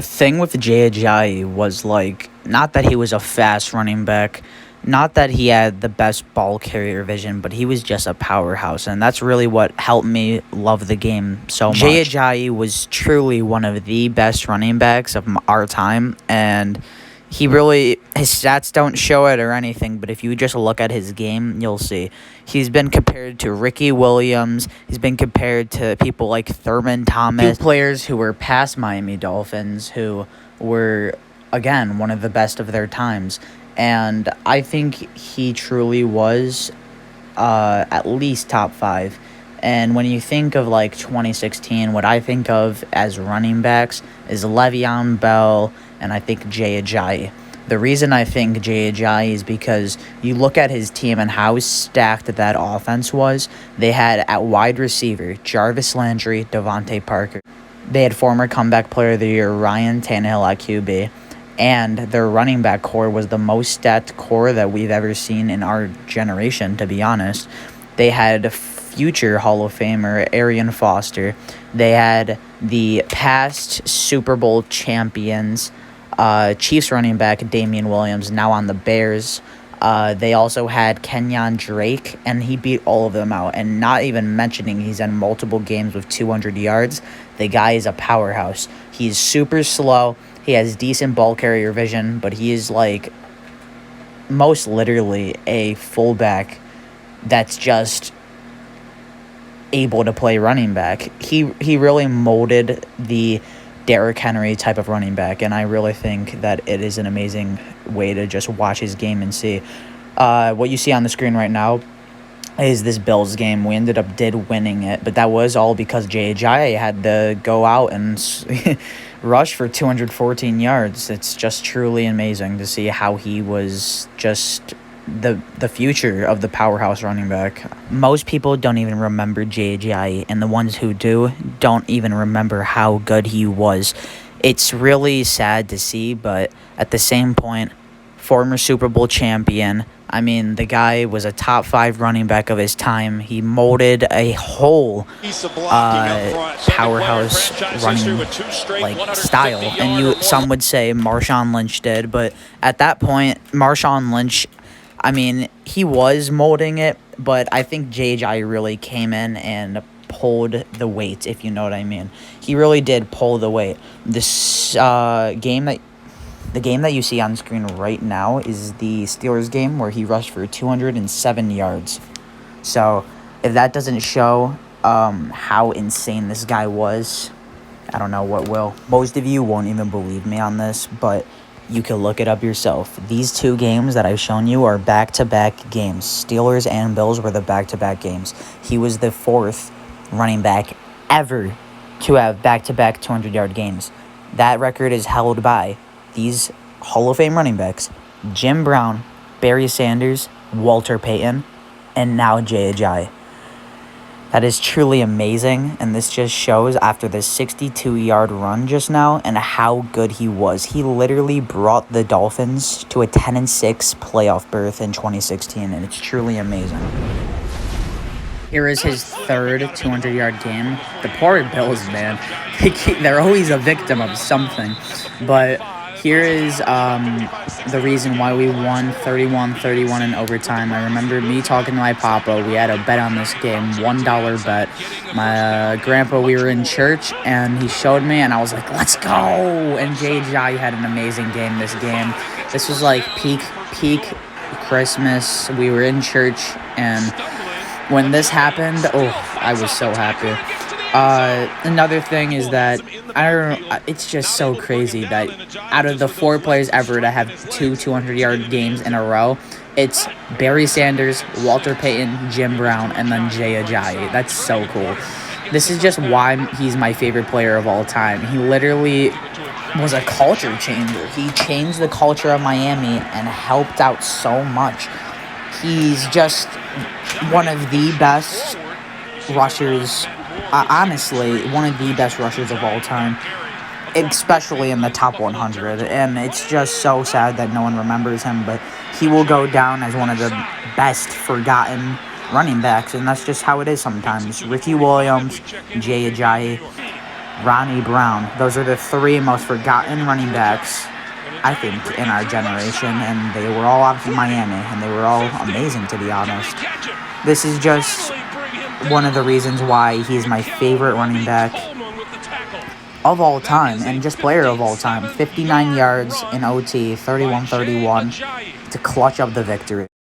The thing with Jay Ajayi was like not that he was a fast running back, not that he had the best ball carrier vision, but he was just a powerhouse, and that's really what helped me love the game so much. Jay Ajayi was truly one of the best running backs of our time, and his stats don't show it or anything, but if you just look at his game, you'll see. He's been compared to Ricky Williams. He's been compared to people like Thurman Thomas, two players who were past Miami Dolphins, who were, again, one of the best of their times. And I think he truly was at least top 5. And when you think of like 2016, what I think of as running backs is Le'Veon Bell and I think Jay Ajayi. The reason I think Jay Ajayi is because you look at his team and how stacked that offense was. They had at wide receiver Jarvis Landry, Devontae Parker. They had former comeback player of the year Ryan Tannehill at QB. And their running back core was the most stacked core that we've ever seen in our generation, to be honest. They had future Hall of Famer Arian Foster. They had the past Super Bowl champions, Chiefs running back Damian Williams, now on the Bears. They also had Kenyon Drake, and he beat all of them out. And not even mentioning he's in multiple games with 200 yards. The guy is a powerhouse. He's super slow. He has decent ball carrier vision, but he is like most literally a fullback that's just able to play running back. He really molded the Derrick Henry type of running back, and I really think that it is an amazing way to just watch his game and see. What you see on the screen right now is this Bills game. We ended up winning it, but that was all because Jay Ajayi had to go out and rush for 214 yards. It's just truly amazing to see how he was just the future of the powerhouse running back. Most people don't even remember Jay Ajayi, and the ones who do don't even remember how good he was. It's really sad to see, but at the same point, former Super Bowl champion. I mean, the guy was a top 5 running back of his time. He molded a whole powerhouse running style. And some would say Marshawn Lynch did, but at that point, Marshawn Lynch, I mean, he was molding it, but I think Jay Ajayi really came in and pulled the weight, if you know what I mean. He really did pull the weight. This the game that you see on screen right now is the Steelers game where he rushed for 207 yards. So if that doesn't show how insane this guy was, I don't know what will. Most of you won't even believe me on this, but you can look it up yourself. These 2 games that I've shown you are back-to-back games. Steelers and Bills were the back-to-back games. He was the 4th running back ever to have back-to-back 200-yard games. That record is held by these Hall of Fame running backs: Jim Brown, Barry Sanders, Walter Payton, and now Jay Ajayi. That is truly amazing, and this just shows after this 62-yard run just now and how good he was. He literally brought the Dolphins to a 10-6 playoff berth in 2016, and it's truly amazing. Here is his 3rd 200-yard game. The poor Bills, man. They're always a victim of something, but here is the reason why we won 31-31 in overtime. I remember me talking to my papa. We had a bet on this game, $1 bet. My grandpa, we were in church, and he showed me, and I was like, let's go! And Jay Ajayi had an amazing game this game. This was like peak Christmas. We were in church, and when this happened, I was so happy. Another thing is that it's just so crazy that out of the 4 players ever to have 2 200-yard games in a row, it's Barry Sanders, Walter Payton, Jim Brown, and then Jay Ajayi. That's so cool. This is just why he's my favorite player of all time. He literally was a culture changer. He changed the culture of Miami and helped out so much. He's just one of the best rushers. Honestly, one of the best rushers of all time, especially in the top 100. And it's just so sad that no one remembers him, but he will go down as one of the best forgotten running backs, and that's just how it is sometimes. Ricky Williams, Jay Ajayi, Ronnie Brown. Those are the three most forgotten running backs, I think, in our generation, and they were all out of Miami, and they were all amazing, to be honest. This is just one of the reasons why he's my favorite running back of all time, and just player of all time. 59 yards in OT, 31-31 to clutch up the victory.